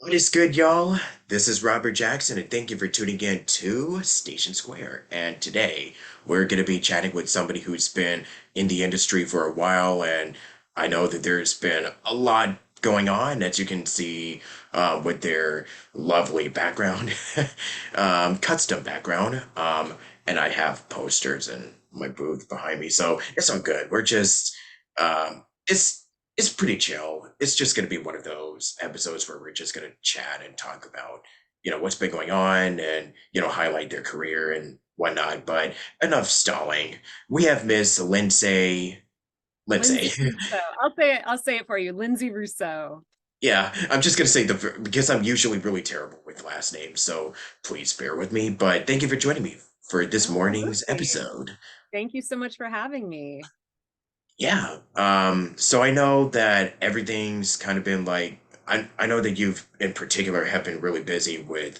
What is good, y'all? This is Robert Jackson, and thank you for tuning in to Station Square. And today, we're going to be chatting with somebody who's been in the industry for a while, and I know that there's been a lot going on, as you can see with their lovely background, custom background. And I have posters in my booth behind me, so it's all good. We're just, it's pretty chill. It's just going to be one of those episodes where we're just going to chat and talk about, what's been going on and, highlight their career and whatnot. But enough stalling. We have Miss Linsay. Linsay Linsay. Rousseau. I'll say it for you. Linsay Rousseau. Yeah, I'm just going to say because I'm usually really terrible with last names, so please bear with me. But thank you for joining me for this morning's Absolutely. episode. Thank you so much for having me. Yeah. So I know that everything's kind of been like I know that you've in particular have been really busy with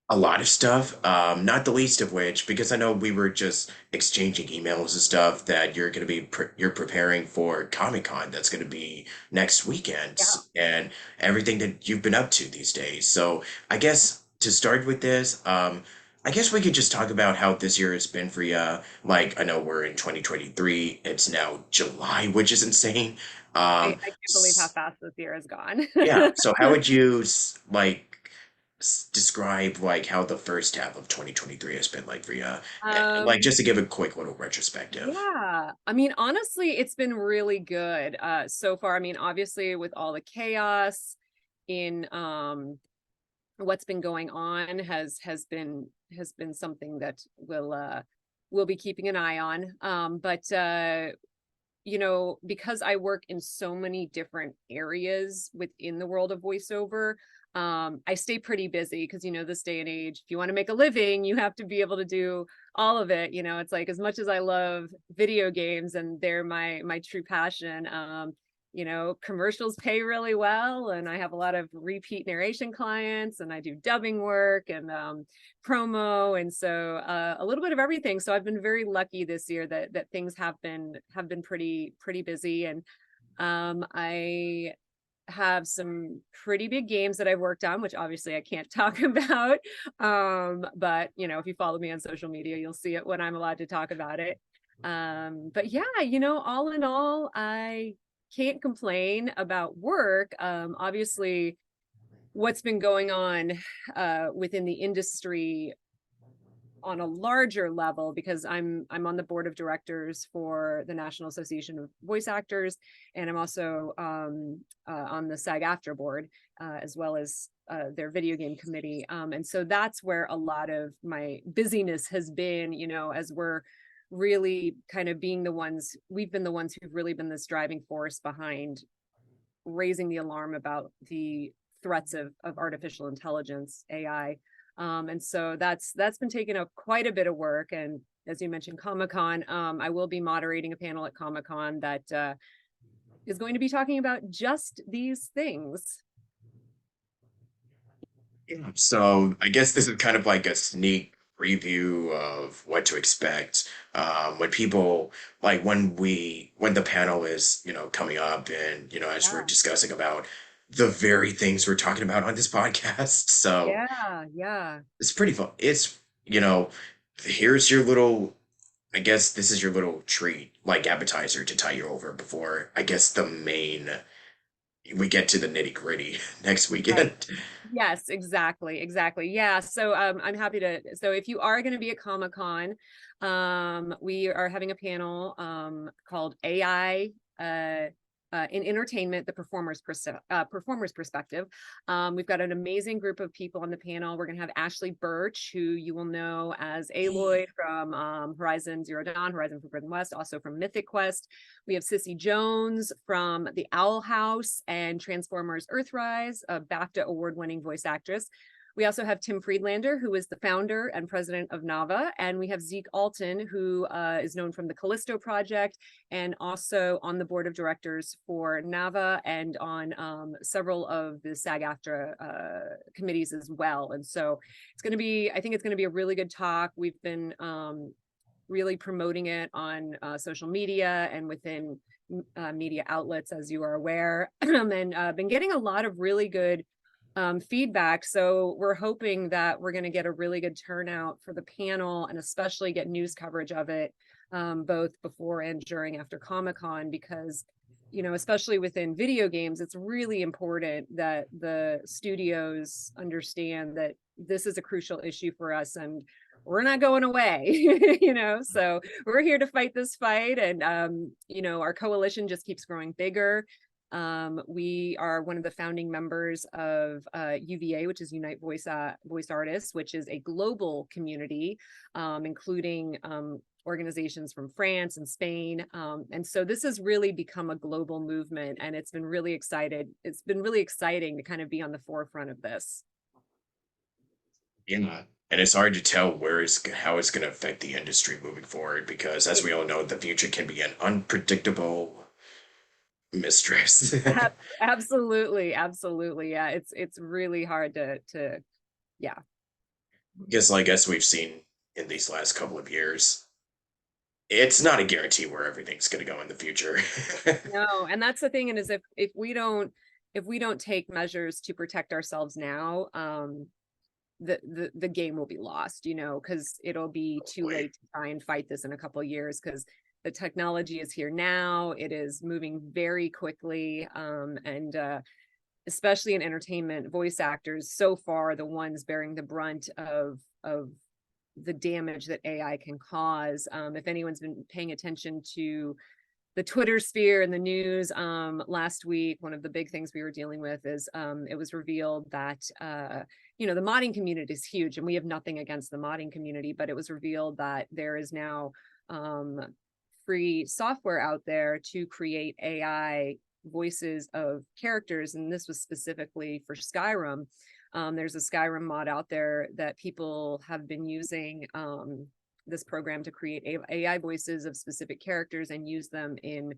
a lot of stuff. Not the least of which, because I know we were just exchanging emails and stuff that you're gonna be you're preparing for Comic-Con that's gonna be next weekend Yeah. and everything that you've been up to these days. So I guess to start with this, I guess we could just talk about how this year has been for you. Like, I know we're in 2023. It's now July, which is insane. I, Um, I can't believe how s- fast this year has gone. yeah. So how would you describe like how the first half of 2023 has been like for you? Like Um, just to give a quick little retrospective. yeah. I mean, honestly, it's been really good so far. I mean, obviously with all the chaos in what's been going on has been something that we'll be keeping an eye on. But because I work in so many different areas within the world of voiceover, I stay pretty busy because, this day and age, if you want to make a living, you have to be able to do all of it. It's like as much as I love video games and they're my true passion, commercials pay really well, and I have a lot of repeat narration clients, and I do dubbing work and promo, and so a little bit of everything. So I've been very lucky this year that things have been pretty busy, and I have some pretty big games that I've worked on, which obviously I can't talk about. But if you follow me on social media, you'll see it when I'm allowed to talk about it. But yeah, all in all, I can't complain about work. Obviously, what's been going on within the industry on a larger level, because I'm on the board of directors for the National Association of Voice Actors, and I'm also on the SAG-AFTRA board, as well as their video game committee. And so that's where a lot of my busyness has been, as we're really kind of we've been the ones who've really been this driving force behind raising the alarm about the threats of artificial intelligence, AI. And so that's been taking up quite a bit of work. And as you mentioned, Comic-Con, I will be moderating a panel at Comic-Con that is going to be talking about just these things. Yeah. So I guess this is kind of like a sneak preview of what to expect when people like when the panel is coming up and as we're Yeah, discussing about the very things we're talking about on this podcast. So yeah, yeah. it's pretty fun. It's here's your little. I guess this is your little treat, like appetizer to tie you over before I guess the main we get to the nitty gritty next Right. weekend. Yes, exactly. Yeah. So I'm happy to. So if you are going to be at Comic-Con, we are having a panel called AI in entertainment, the performer's perspective. We've got an amazing group of people on the panel. We're going to have Ashley Birch, who you will know as Aloy from Horizon Zero Dawn, Horizon Forbidden West, also from Mythic Quest. We have Sissy Jones from The Owl House and Transformers Earthrise, a BAFTA award-winning voice actress. We also have Tim Friedlander, who is the founder and president of NAVA. And we have Zeke Alton, who is known from the Callisto Project and also on the board of directors for NAVA and on several of the SAG-AFTRA committees as well. And so I think it's going to be a really good talk. We've been really promoting it on social media and within media outlets, as you are aware, and been getting a lot of really good feedback. So we're hoping that we're going to get a really good turnout for the panel, and especially get news coverage of it, both before and during after Comic-Con, because especially within video games, it's really important that the studios understand that this is a crucial issue for us, and we're not going away. So we're here to fight this fight, and our coalition just keeps growing bigger. We are one of the founding members of UVA, which is Unite Voice Artists, which is a global community, including organizations from France and Spain. And so this has really become a global movement, and it's been really exciting to kind of be on the forefront of this. Yeah. And it's hard to tell how it's going to affect the industry moving forward because, as we all know, the future can be an unpredictable mistress. Absolutely, absolutely. Yeah, it's really hard to yeah. Because, like, as we've seen in these last couple of years, it's not a guarantee where everything's going to go in the future. No, and that's the thing, and is if we don't take measures to protect ourselves now, the game will be lost, because it'll be too Boy. late to try and fight this in a couple of years, because the technology is here now. It is moving very quickly, and especially in entertainment, voice actors so far the ones bearing the brunt of the damage that AI can cause. If anyone's been paying attention to the Twitter sphere and the news, last week, one of the big things we were dealing with is it was revealed that the modding community is huge, and we have nothing against the modding community, but it was revealed that there is now free software out there to create AI voices of characters, and this was specifically for Skyrim. There's a Skyrim mod out there that people have been using this program to create AI voices of specific characters and use them in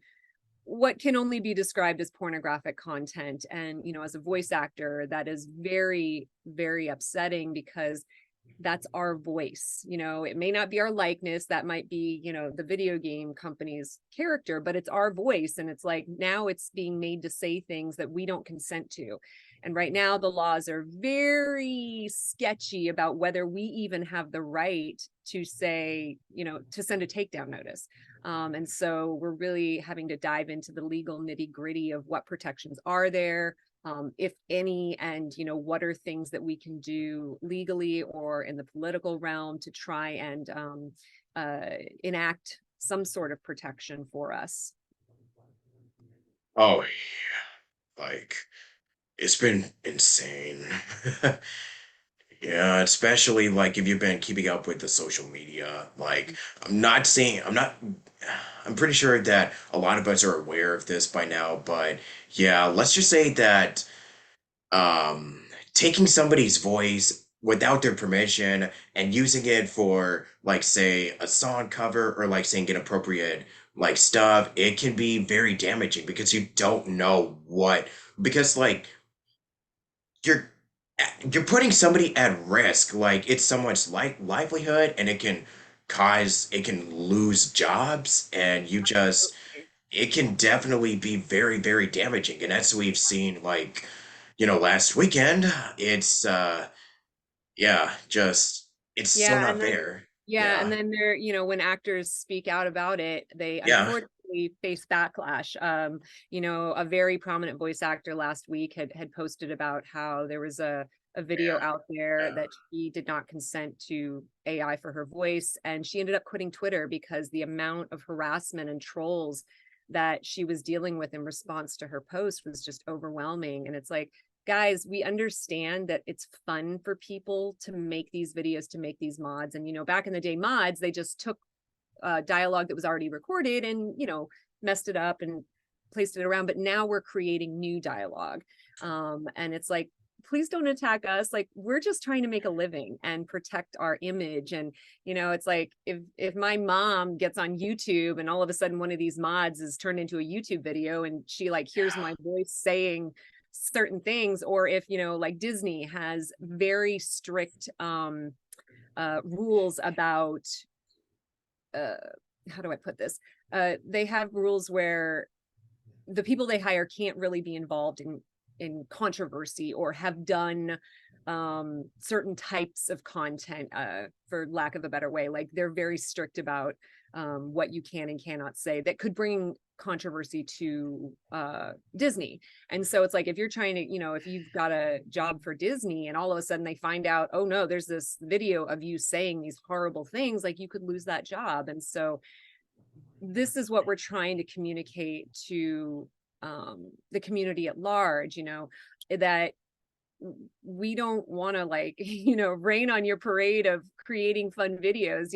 what can only be described as pornographic content. And as a voice actor, that is very, very upsetting, because that's our voice. It may not be our likeness, that might be the video game company's character, but it's our voice, and it's like now it's being made to say things that we don't consent to. And right now the laws are very sketchy about whether we even have the right to say, to send a takedown notice. And so we're really having to dive into the legal nitty-gritty of what protections are there, if any, and what are things that we can do legally or in the political realm to try and enact some sort of protection for us. Oh, yeah. Like, it's been insane. Yeah, especially like if you've been keeping up with the social media. Like, I'm pretty sure that a lot of us are aware of this by now, but yeah, let's just say that um taking somebody's voice without their permission and using it for, like, say a song cover or like saying inappropriate like stuff, it can be very damaging because you don't know because like you're you're putting somebody at risk. Like, it's someone's livelihood, and it can lose jobs, and it can definitely be very, very damaging. And as we've seen, like, last weekend, yeah, just it's so Yeah, not and then fair. yeah, and Yeah. then there, when actors speak out about it, they Yeah. unfortunately face backlash. A very prominent voice actor last week had posted about how there was a video Yeah. out there Yeah. that she did not consent to AI for her voice, and she ended up quitting Twitter because the amount of harassment and trolls that she was dealing with in response to her post was just overwhelming. And it's like, guys, we understand that it's fun for people to make these videos, to make these mods. And, back in the day, mods, they just took dialogue that was already recorded and, messed it up and placed it around. But now we're creating new dialogue. And it's like, please don't attack us. Like, we're just trying to make a living and protect our image. And, it's like, if my mom gets on YouTube and all of a sudden one of these mods is turned into a YouTube video and she like hears my voice saying certain things, or if like Disney has very strict rules about how do I put this, they have rules where the people they hire can't really be involved in controversy or have done certain types of content, for lack of a better way. Like they're very strict about what you can and cannot say that could bring controversy to Disney. And so it's like, if you're trying to, if you've got a job for Disney and all of a sudden they find out, oh no, there's this video of you saying these horrible things, like you could lose that job. And so this is what we're trying to communicate to the community at large, that we don't want to like rain on your parade of creating fun videos.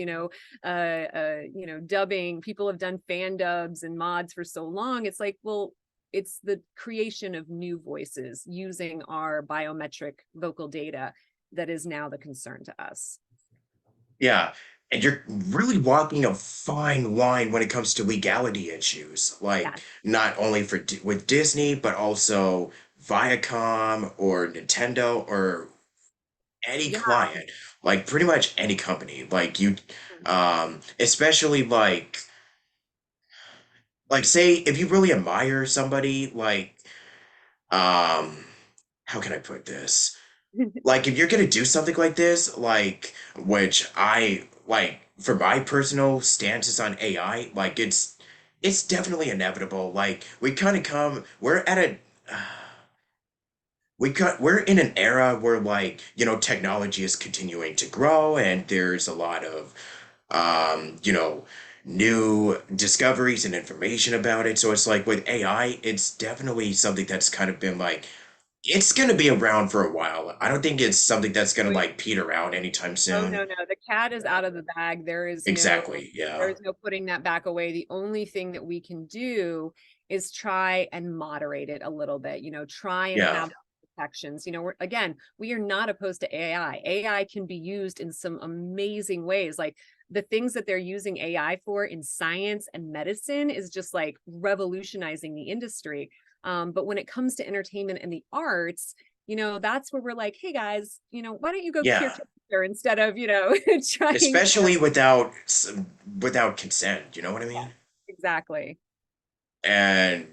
Dubbing, people have done fan dubs and mods for so long. It's like, well, it's the creation of new voices using our biometric vocal data that is now the concern to us. Yeah. And you're really walking a fine line when it comes to legality issues, Yeah. like not only with Disney, but also Viacom or Nintendo or any Yeah. client, like pretty much any company. Like you, especially like say if you really admire somebody, um, how can I put this? Like if you're gonna do something like this, like which I like for my personal stances on AI, like it's definitely inevitable. Like we're at a we're in an era where like, technology is continuing to grow and there's a lot of new discoveries and information about it. So it's like with AI, it's definitely something that's kind of been like it's gonna be around for a while. I don't think it's something that's gonna Oh, yeah. like peter out anytime Oh, soon. no, no. The cat is out of the bag. Exactly. There Yeah. is no putting that back away. The only thing that we can do is try and moderate it a little bit, try and Yeah. have protections. We are not opposed to AI. AI can be used in some amazing ways. Like the things that they're using AI for in science and medicine is just like revolutionizing the industry. But when it comes to entertainment and the arts, that's where we're like, hey guys, why don't you go cure Yeah. cancer instead of, trying to. Especially without consent, you know what I Yeah, mean? exactly. And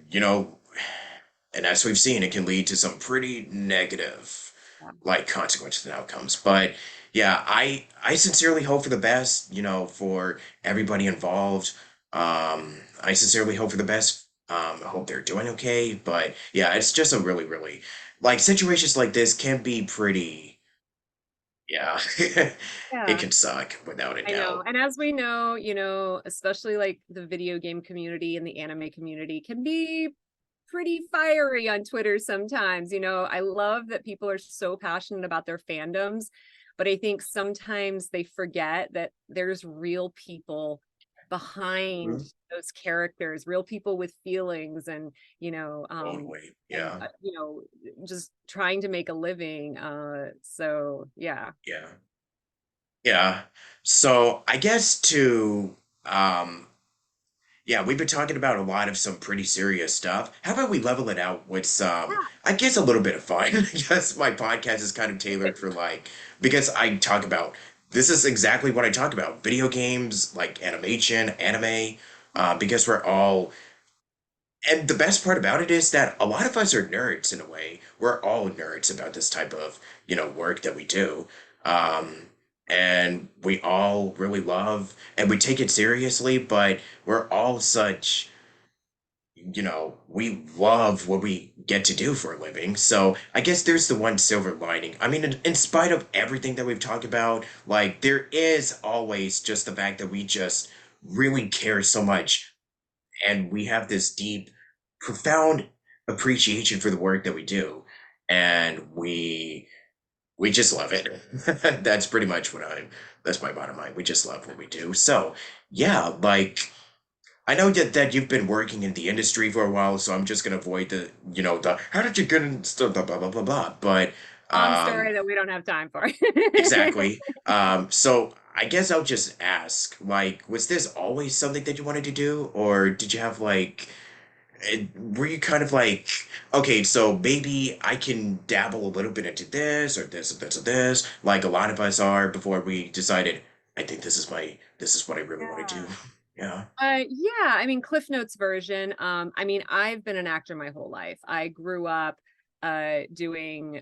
and as we've seen, it can lead to some pretty negative Yeah. like consequences and outcomes. But yeah, I sincerely hope for the best, for everybody involved. I sincerely hope for the best. I hope they're doing okay. But yeah, it's just a really, really like situations like this can be pretty, yeah. It Yeah, can suck without a I know. doubt. And as we know, especially like the video game community and the anime community can be pretty fiery on Twitter sometimes. I love that people are so passionate about their fandoms, but I think sometimes they forget that there's real people behind Mhm. those characters, real people with feelings Totally. and Yeah. just trying to make a living. So yeah. Yeah. Yeah. So I guess um yeah, we've been talking about a lot of some pretty serious stuff. How about we level it out with some, I guess, a little bit of fun? I guess my podcast is kind of tailored for like, because I talk about, this is exactly what I talk about, video games, like animation, anime, because we're all, and the best part about it is that a lot of us are nerds in a way. We're all nerds about this type of, work that we do. Um, and we all really love and we take it seriously, but we're all such, we love what we get to do for a living. So I guess there's the one silver lining. I mean, in spite of everything that we've talked about, like there is always just the fact that we just really care so much and we have this deep, profound appreciation for the work that we do, and we just love it. That's pretty much what I'm. That's my bottom line. We just love what we do. So yeah, like I know that you've been working in the industry for a while, so I'm just gonna avoid the how did you get in stuff blah blah blah blah blah. But Long um, story that we don't have time for. exactly. So I guess I'll just ask, like, was this always something that you wanted to do, or did you have like, were you kind of like, okay, so maybe I can dabble a little bit into this or this or this or this, like a lot of us are before we decided, I think this is what I really want to do. Yeah. Yeah. Yeah, I mean, Cliff Notes version. I mean, I've been an actor my whole life. I grew up doing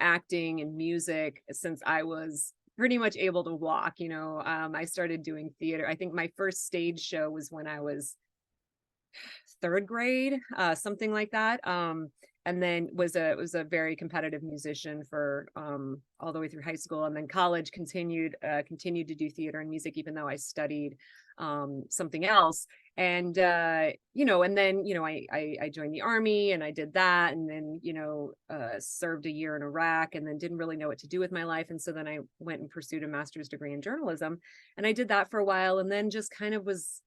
acting and music since I was pretty much able to walk. I started doing theater. I think my first stage show was when I was third grade, something like that. And then was a very competitive musician for all the way through high school, and then college continued to do theater and music, even though I studied something else. And and then I joined the army, and I did that, and then served a year in Iraq, and then didn't really know what to do with my life. And so then I went and pursued a master's degree in journalism, and I did that for a while, and then just kind of was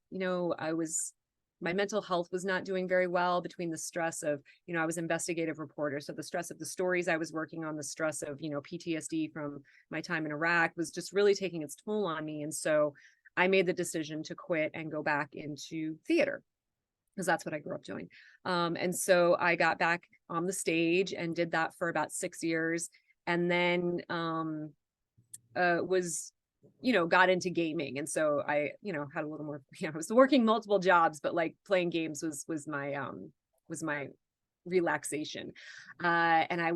my mental health was not doing very well between the stress of, I was investigative reporter. So the stress of the stories I was working on, the stress of, PTSD from my time in Iraq was just really taking its toll on me. And so I made the decision to quit and go back into theater, because that's what I grew up doing. And so I got back on the stage and did that for about 6 years. And then got into gaming. And so I, had a little more, I was working multiple jobs, but like playing games was my relaxation. And I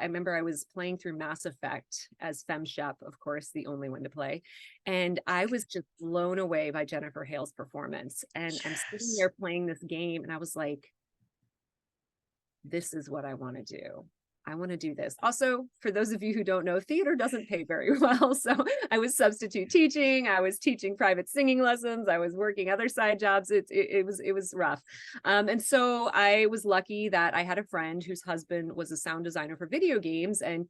remember I was playing through Mass Effect as Fem Shep, of course, the only one to play. And I was just blown away by Jennifer Hale's performance. And I'm sitting Yes. there playing this game, and I was like, this is what I want to do. I want to do this. Also, for those of you who don't know, theater doesn't pay very well. So I was substitute teaching. I was teaching private singing lessons. I was working other side jobs. It was rough. And so I was lucky that I had a friend whose husband was a sound designer for video games. And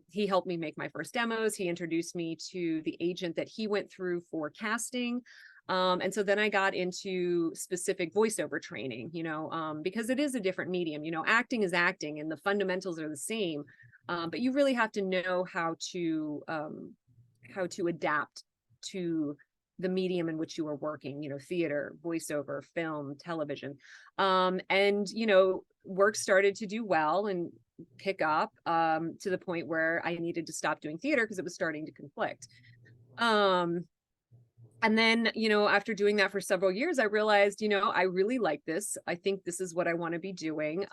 he helped me make my first demos. He introduced me to the agent that he went through for casting. And so then I got into specific voiceover training, because it is a different medium. Acting is acting and the fundamentals are the same, but you really have to know how to adapt to the medium in which you are working, theater, voiceover, film, television. And work started to do well and pick up to the point where I needed to stop doing theater because it was starting to conflict. And then, after doing that for several years, I realized, I really like this. I think this is what I want to be doing.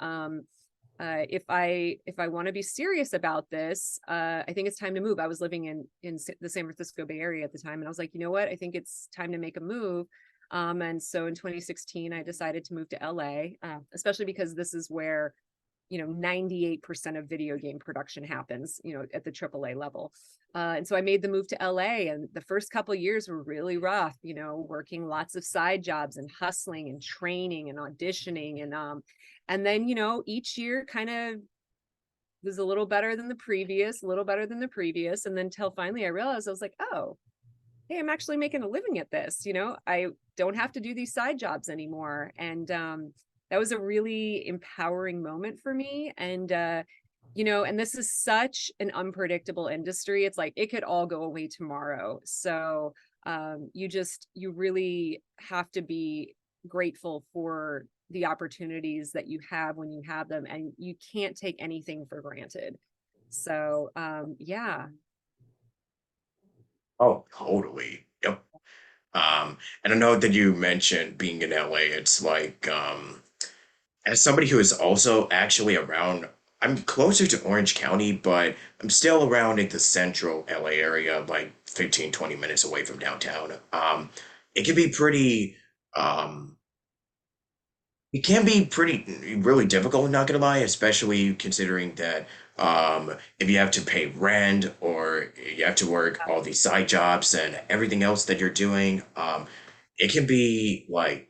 If I want to be serious about this, I think it's time to move. I was living in the San Francisco Bay Area at the time, and I was like, you know what? I think it's time to make a move. And so in 2016, I decided to move to LA, especially because this is where 98% of video game production happens, at the AAA level. And so I made the move to LA, and the first couple of years were really rough, working lots of side jobs and hustling and training and auditioning. And then, each year kind of was a little better than the previous, a little better than the previous. And then till finally I realized, I was like, oh, hey, I'm actually making a living at this. I don't have to do these side jobs anymore. And that was a really empowering moment for me. And, and this is such an unpredictable industry. It's like, it could all go away tomorrow. So you really have to be grateful for the opportunities that you have when you have them, and you can't take anything for granted. So, yeah. Oh, totally. Yep. And I know that you mentioned being in LA. It's like, as somebody who is also actually around, I'm closer to Orange County, but I'm still around like the central LA area, like 15, 20 minutes away from downtown. It can be pretty, um, it can be pretty really difficult, not gonna lie, especially considering that if you have to pay rent or you have to work all these side jobs and everything else that you're doing, it can be like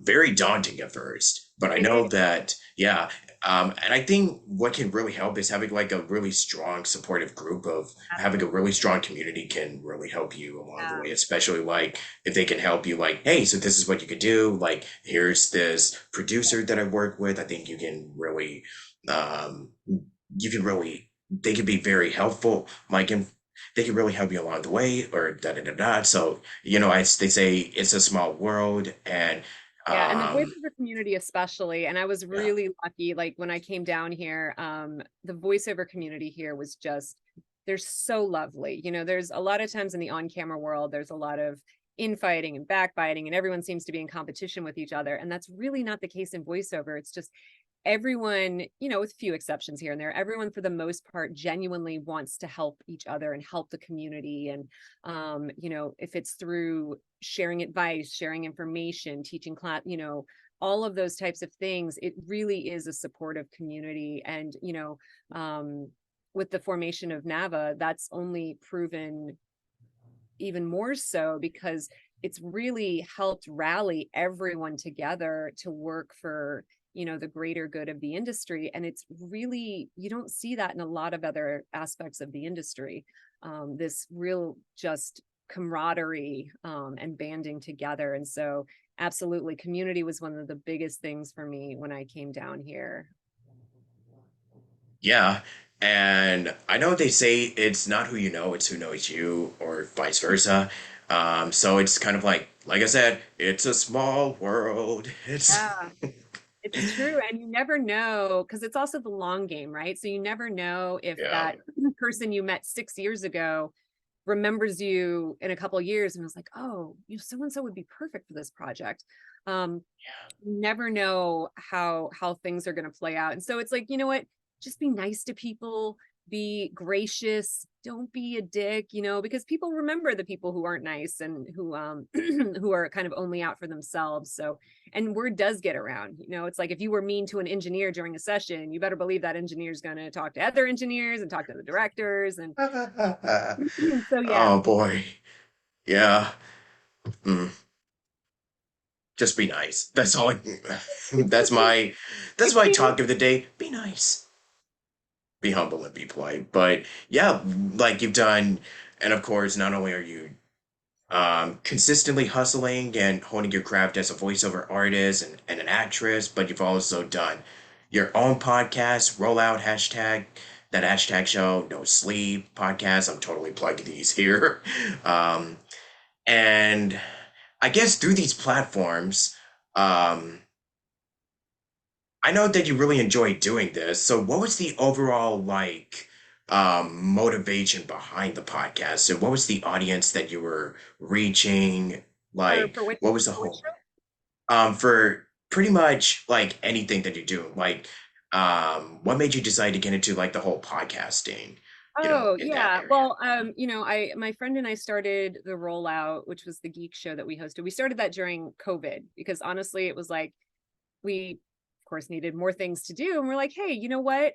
very daunting at first. But I It know is. that, yeah, and I think what can really help is having like a really strong supportive group of having a really Absolutely. strong community can really help you along the Yeah. way, especially like if they can help you like, hey, so this is what you could do. Like, here's this producer that I work with. I think um, you can really, they can be very helpful. Like, and they can really help you along the way or da da da da. So, they say it's a small world and, Yeah, and the um, voiceover community especially, and I was yeah. really lucky, like when I came down here, the voiceover community here was just, they're so lovely. There's a lot of times in the on-camera world, there's a lot of infighting and backbiting, and everyone seems to be in competition with each other. And that's really not the case in voiceover. It's just everyone, with a few exceptions here and there, everyone for the most part genuinely wants to help each other and help the community. And, if it's through sharing advice, sharing information, teaching class, all of those types of things, it really is a supportive community. And, with the formation of NAVA, that's only proven even more so, because it's really helped rally everyone together to work for the greater good of the industry. And it's really, you don't see that in a lot of other aspects of the industry, this real just camaraderie, and banding together. And so absolutely, community was one of the biggest things for me when I came down here. Yeah. And I know they say it's not who you know, it's who knows you, or vice versa. So it's kind of like I said, it's a small world. It's Yeah. It's true. And you never know, because it's also the long game, right? So you never know if yeah, that person you met 6 years ago remembers you in a couple of years and was like, oh, so and so would be perfect for this project. You never know how things are going to play out. And so it's like, you know what? Just be nice to people, be gracious, don't be a dick, because people remember the people who aren't nice and who who are kind of only out for themselves. So, and word does get around. It's like if you were mean to an engineer during a session, you better believe that engineer is going to talk to other engineers and talk to the directors. And yeah. so yeah. Oh boy. Yeah. Mm. Just be nice. That's all that's my that's If my people talk of the day. Be nice. Be humble and be polite. But yeah, like you've done, and of course, not only are you consistently hustling and honing your craft as a voiceover artist and an actress, but you've also done your own podcast, rollout hashtag, that hashtag show, no sleep podcast. I'm totally plugging these here. Um, and I guess through these platforms, um, I know that you really enjoy doing this. So what was the overall motivation behind the podcast? And what was the audience that you were reaching? for which What was the for which whole show? for pretty much like anything that you do? What made you decide to get into like the whole podcasting, Oh, in that yeah. area? Well, my friend and I started the Rollout, which was the geek show that we hosted. We started that during COVID because honestly, it was like we, of course, needed more things to do. And we're like, hey, you know what?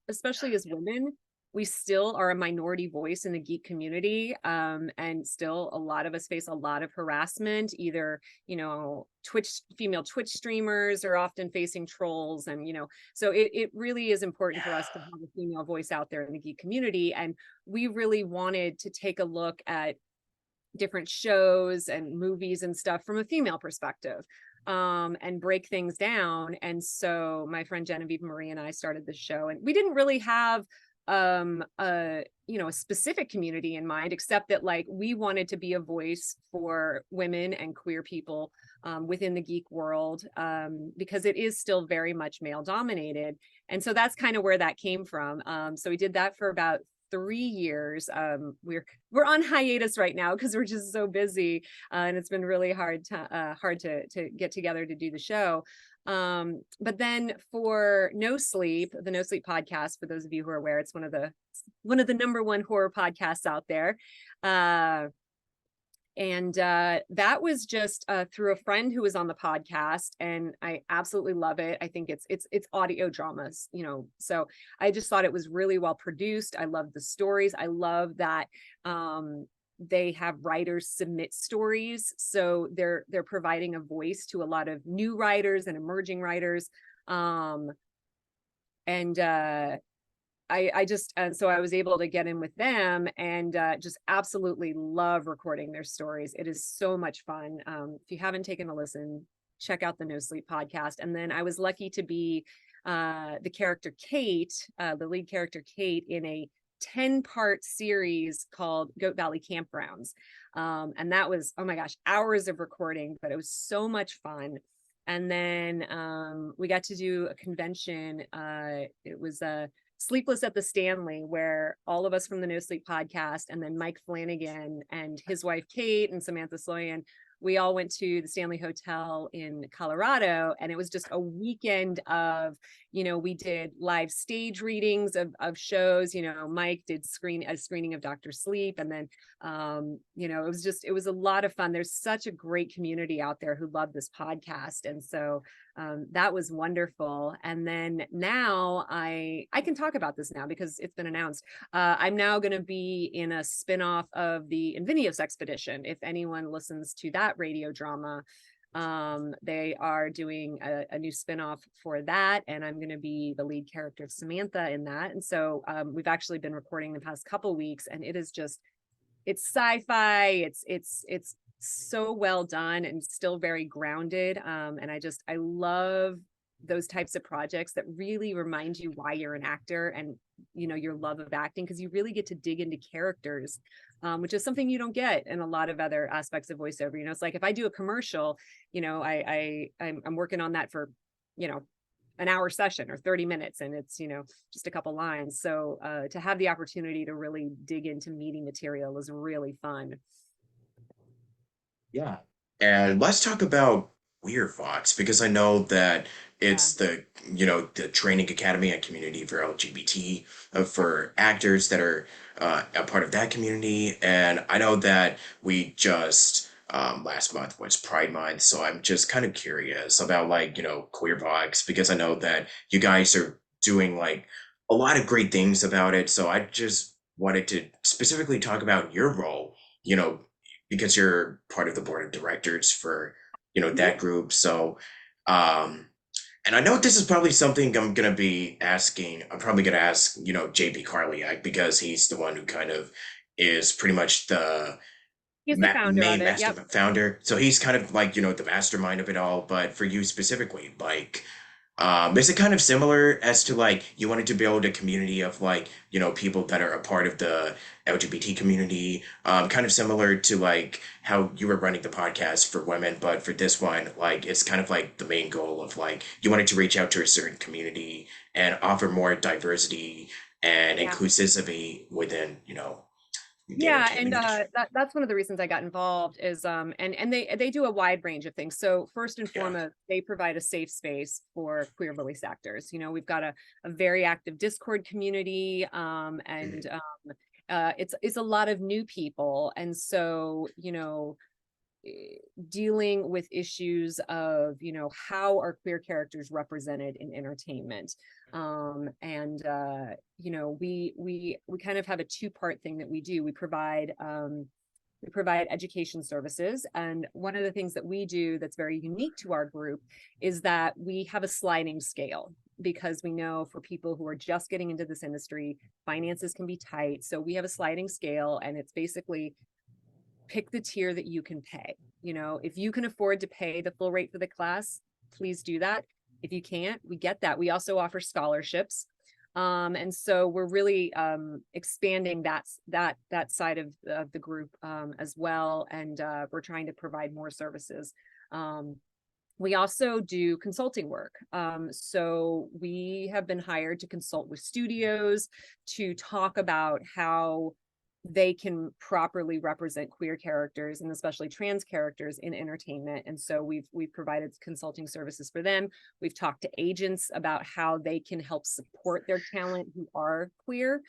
Especially as women, we still are a minority voice in the geek community. And still a lot of us face a lot of harassment, either, female Twitch streamers are often facing trolls. And, so it really is important for us to have a female voice out there in the geek community. And we really wanted to take a look at different shows and movies and stuff from a female perspective, and break things down. And so my friend Genevieve Marie and I started the show, and we didn't really have a specific community in mind, except that like we wanted to be a voice for women and queer people within the geek world, because it is still very much male dominated. And so that's kind of where that came from. So we did that for about 3 years. We're on hiatus right now because we're just so busy, and it's been really hard to get together to do the show. But then for No Sleep, the No Sleep podcast, for those of you who are aware, it's one of the number one horror podcasts out there. And that was just through a friend who was on the podcast, and I absolutely love it. I think it's audio dramas, so I just thought it was really well produced. I love the stories. I love that they have writers submit stories, so they're providing a voice to a lot of new writers and emerging writers. And I just, so I was able to get in with them, and just absolutely love recording their stories. It is so much fun. If you haven't taken a listen, check out the No Sleep podcast. And then I was lucky to be the character Kate, the lead character Kate, in a 10-part series called Goat Valley Campgrounds. And that was, oh my gosh, hours of recording, but it was so much fun. And then we got to do a convention. It was a Sleepless at the Stanley, where all of us from the No Sleep podcast, and then Mike Flanagan and his wife Kate and Samantha Sloyan, we all went to the Stanley Hotel in Colorado, and it was just a weekend of, we did live stage readings of shows. Mike did a screening of Dr. Sleep, and then it was a lot of fun. There's such a great community out there who love this podcast, and so that was wonderful. And then now I can talk about this now because it's been announced. I'm now going to be in a spinoff of the Invinius expedition. If anyone listens to that radio drama, they are doing a new spinoff for that, and I'm going to be the lead character of Samantha in that. And so we've actually been recording the past couple weeks, and it is just, it's sci-fi, it's so well done and still very grounded. And I love those types of projects that really remind you why you're an actor and your love of acting, because you really get to dig into characters, which is something you don't get in a lot of other aspects of voiceover. It's like if I do a commercial, I'm working on that for an hour session or 30 minutes, and it's just a couple lines. So to have the opportunity to really dig into meaty material is really fun. Yeah. And let's talk about Queer Fox, because I know that Yeah. it's the training academy and community for LGBT, for actors that are a part of that community. And I know that we just, last month was Pride Month. So I'm just kind of curious about Queer Fox, because I know that you guys are doing a lot of great things about it. So I just wanted to specifically talk about your role, you know, because you're part of the board of directors for Mhm. that group. So um and I know this is probably something I'm probably gonna ask JB Carliak, because he's the one who kind of is pretty much the He's the founder of main it. master Yep. founder. So he's kind of the mastermind of it all. But for you specifically, is it kind of similar as to you wanted to build a community of people that are a part of the LGBT community, kind of similar to how you were running the podcast for women, but for this one, it's kind of the main goal of you wanted to reach out to a certain community and offer more diversity and Yeah. inclusivity within, the Yeah, entertainment and industry. that's one of the reasons I got involved is and they do a wide range of things. So first and Yeah. foremost, they provide a safe space for queer voice actors. We've got a very active Discord community, and Mhm. it's a lot of new people, and so dealing with issues of how are queer characters represented in entertainment, and we kind of have a two-part thing that we do. We provide education services, and one of the things that we do that's very unique to our group is that we have a sliding scale, because we know for people who are just getting into this industry, finances can be tight. So we have a sliding scale, and it's basically pick the tier that you can pay. If you can afford to pay the full rate for the class, please do that. If you can't, we get that. We also offer scholarships. And so we're really expanding that side of the group as well. And we're trying to provide more services. We also do consulting work. So we have been hired to consult with studios to talk about how they can properly represent queer characters and especially trans characters in entertainment. And so we've provided consulting services for them. We've talked to agents about how they can help support their talent who are queer.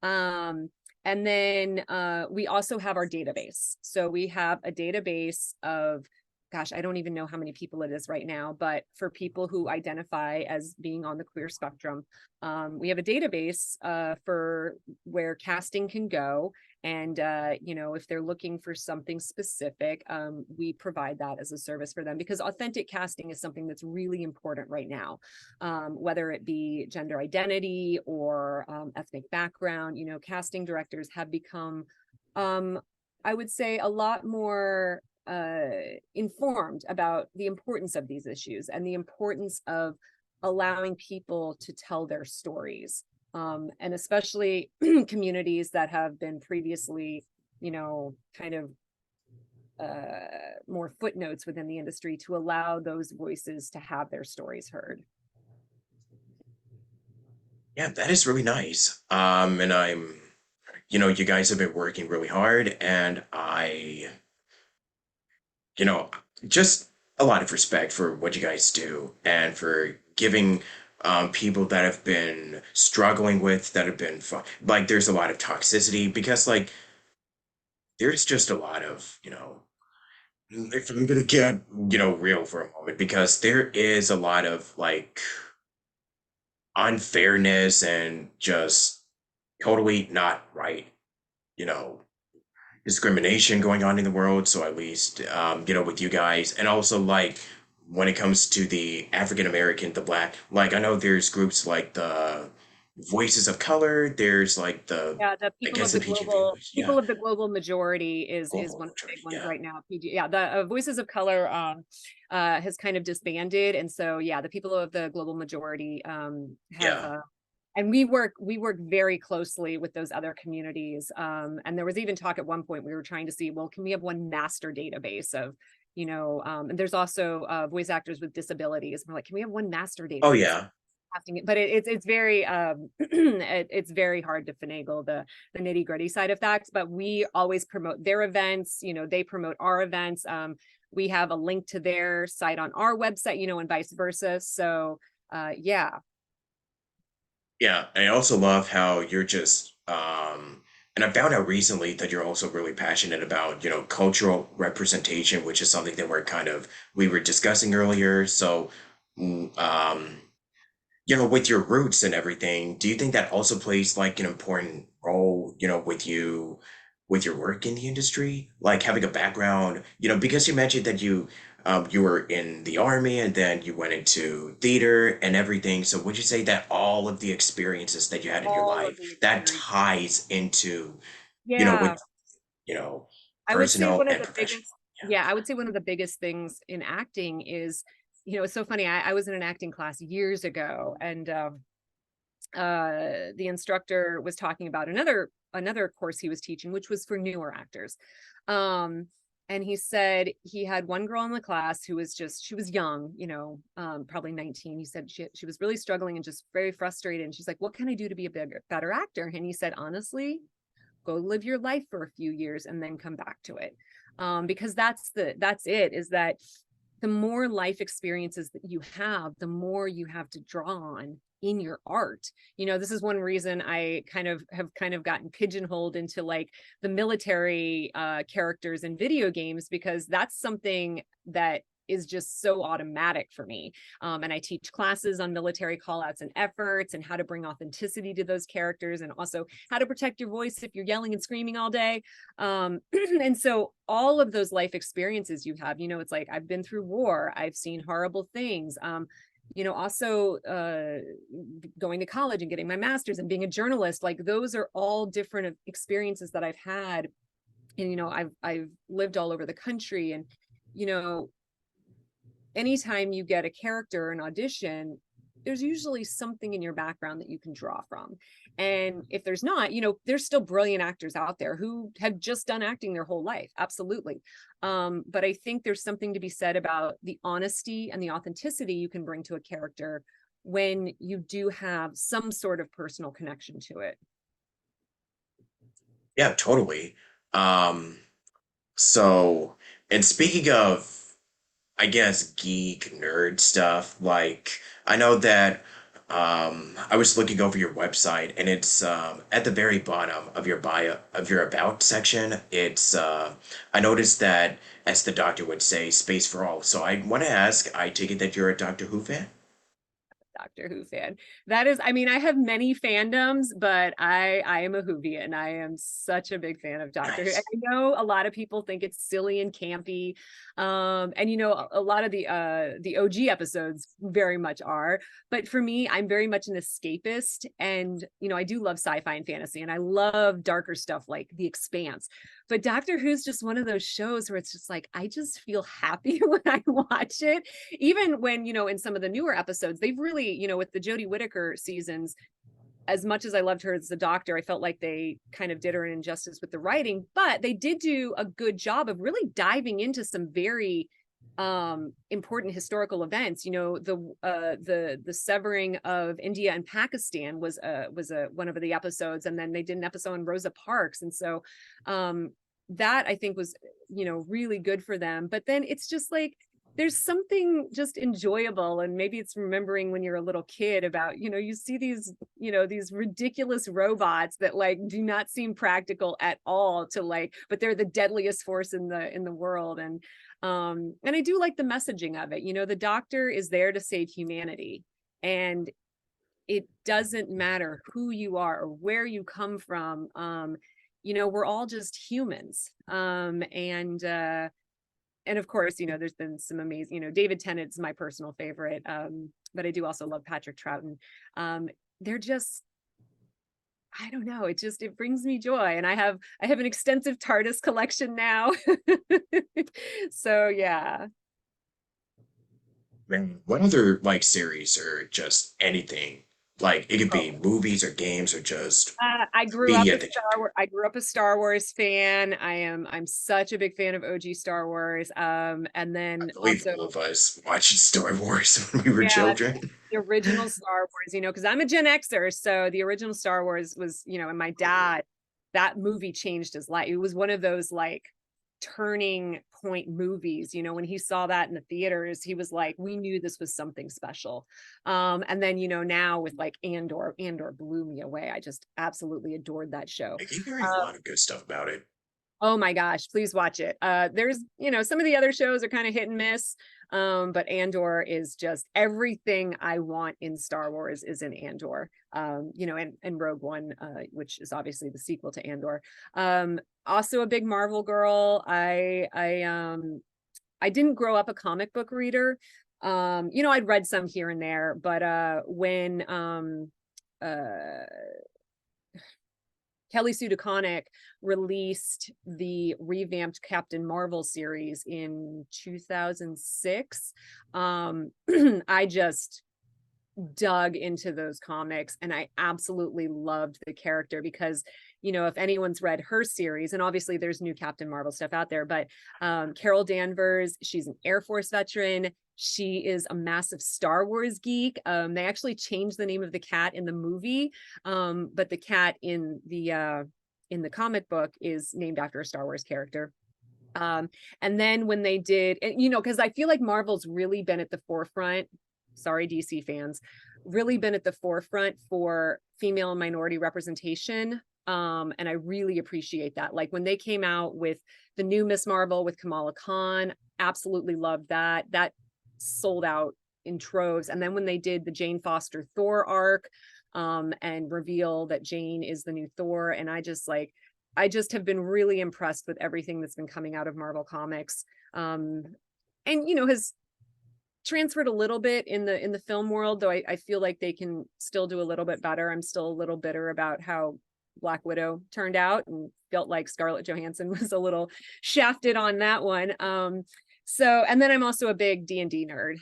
And then we also have our database. So we have a database of, gosh, I don't even know how many people it is right now, but for people who identify as being on the queer spectrum, we have a database for where casting can go. And, if they're looking for something specific, we provide that as a service for them, because authentic casting is something that's really important right now, whether it be gender identity or ethnic background. Casting directors have become, I would say, a lot more informed about the importance of these issues and the importance of allowing people to tell their stories, and especially communities that have been previously, kind of more footnotes within the industry, to allow those voices to have their stories heard. Yeah, that is really nice. And you guys have been working really hard, and you know, just a lot of respect for what you guys do and for giving people that have been struggling with that have been like there's a lot of toxicity because like there's just a lot of if I'm gonna get real for a moment because there is a lot of like unfairness and just totally not right you know discrimination going on in the world. So at least, with you guys, and also like when it comes to the African American, the Black, like I know there's groups like the Voices of Color. There's like Yeah, the I people guess of the the PGV, global yeah, people of the global majority is global one of the big majority, ones yeah. right now. PG, yeah, the Voices of Color has kind of disbanded, and so yeah, the people of the global majority have Yeah. and we work very closely with those other communities. And there was even talk at one point we were trying to see, well, can we have one master database of and there's also voice actors with disabilities. We're like, can we have one master Oh database yeah. casting it? But it's very it's very hard to finagle the nitty gritty side of things. But we always promote their events. They promote our events. We have a link to their site on our website. And vice versa. So yeah. Yeah, I also love how you're just and I found out recently that you're also really passionate about, cultural representation, which is something that we were discussing earlier. So, um, with your roots and everything, do you think that also plays like an important role, with your work in the industry? Like having a background, because you mentioned that you were in the army and then you went into theater and everything. So would you say that all of the experiences that you had in your All of life the that experience. ties into, with, Yeah, you know, I would say personal one of and the professional? biggest, yeah, I would say one of the biggest things in acting is, it's so funny. I was in an acting class years ago, and the instructor was talking about another course he was teaching, which was for newer actors. Um, and he said he had one girl in the class who was she was young, probably 19. He said she was really struggling and just very frustrated. And she's like, what can I do to be a better actor? And he said, honestly, go live your life for a few years and then come back to it. Because that's it, is that the more life experiences that you have, the more you have to draw on in your art. This is one reason I have gotten pigeonholed into like the military characters in video games, because that's something that is just so automatic for me. And I teach classes on military callouts and efforts and how to bring authenticity to those characters, and also how to protect your voice if you're yelling and screaming all day. And so all of those life experiences you have, it's like, I've been through war, I've seen horrible things. Also going to college and getting my master's and being a journalist, like those are all different experiences that I've had. And I've lived all over the country, and you know anytime you get a character or an audition, there's usually something in your background that you can draw from. And if there's not, there's still brilliant actors out there who have just done acting their whole life. Absolutely. But I think there's something to be said about the honesty and the authenticity you can bring to a character when you do have some sort of personal connection to it. Yeah, totally. Um, so, and speaking of I guess geek nerd stuff. Like I know that I was looking over your website and it's at the very bottom of your bio of your about section. It's I noticed that as the doctor would say, space for all. So I want to ask, I take it that you're a Doctor Who fan? Doctor Who fan. That is, I mean, I have many fandoms, but I am a Whovian. I am such a big fan of Doctor Who. And Nice. I know a lot of people think it's silly and campy. And a lot of the OG episodes very much are. But for me, I'm very much an escapist. And I do love sci-fi and fantasy, and I love darker stuff like The Expanse. But Doctor Who's just one of those shows where it's just like, I just feel happy when I watch it. Even when, in some of the newer episodes, they've really, with the Jodie Whittaker seasons, as much as I loved her as the Doctor, I felt like they kind of did her an injustice with the writing, but they did do a good job of really diving into some very important historical events. The severing of India and Pakistan was a one of the episodes, and then they did an episode on Rosa Parks. And so that I think was, really good for them. But then it's just like, there's something just enjoyable, and maybe it's remembering when you're a little kid about, you see these, these ridiculous robots that like do not seem practical at all to like, but they're the deadliest force in the world. And I do like the messaging of it. The doctor is there to save humanity, and it doesn't matter who you are or where you come from. We're all just humans. And of course, there's been some amazing, David Tennant's my personal favorite. But I do also love Patrick Troughton. They're just, I don't know, it brings me joy. And I have an extensive TARDIS collection now. So yeah. Man, what other like series or just anything? Like it could Oh, be movies or games or just I grew up media a that you Star Wars. I grew up a Star Wars fan. I'm such a big fan of OG Star Wars. And I then believe also, all of us watched Star Wars when we were yeah, children. the original Star Wars, because I'm a Gen Xer. So the original Star Wars was, and my dad, that movie changed his life. It was one of those like turning point movies. When he saw that in the theaters, he was like, we knew this was something special. And then, now with like Andor blew me away. I just absolutely adored that show. I keep hearing a Um, lot of good stuff about it. Oh my gosh, please watch it. There's, some of the other shows are kind of hit and miss. But Andor is just everything I want in Star Wars is in Andor. And Rogue One, which is obviously the sequel to Andor. Also a big Marvel girl. I didn't grow up a comic book reader. I'd read some here and there, but when uh Kelly Sue DeConnick released the revamped Captain Marvel series in 2006. I just dug into those comics, and I absolutely loved the character because, if anyone's read her series, and obviously there's new Captain Marvel stuff out there, but Carol Danvers, she's an Air Force veteran. She is a massive Star Wars geek. They actually changed the name of the cat in the movie, but the cat in the comic book is named after a Star Wars character. And then when they did, because I feel like Marvel's really been at the forefront, sorry, DC fans, really been at the forefront for female and minority representation. And I really appreciate that. Like when they came out with the new Miss Marvel with Kamala Khan, absolutely loved that. That sold out in troves. And then when they did the Jane Foster Thor arc, and reveal that Jane is the new Thor, and I just have been really impressed with everything that's been coming out of Marvel Comics. And has transferred a little bit in the film world, though I feel like they can still do a little bit better. I'm still a little bitter about how Black Widow turned out, and felt like Scarlett Johansson was a little shafted on that one. And then I'm also a big D&D nerd.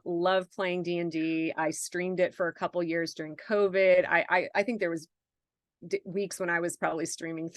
Love playing D&D. I streamed it for a couple years during COVID. I think there was weeks when I was probably streaming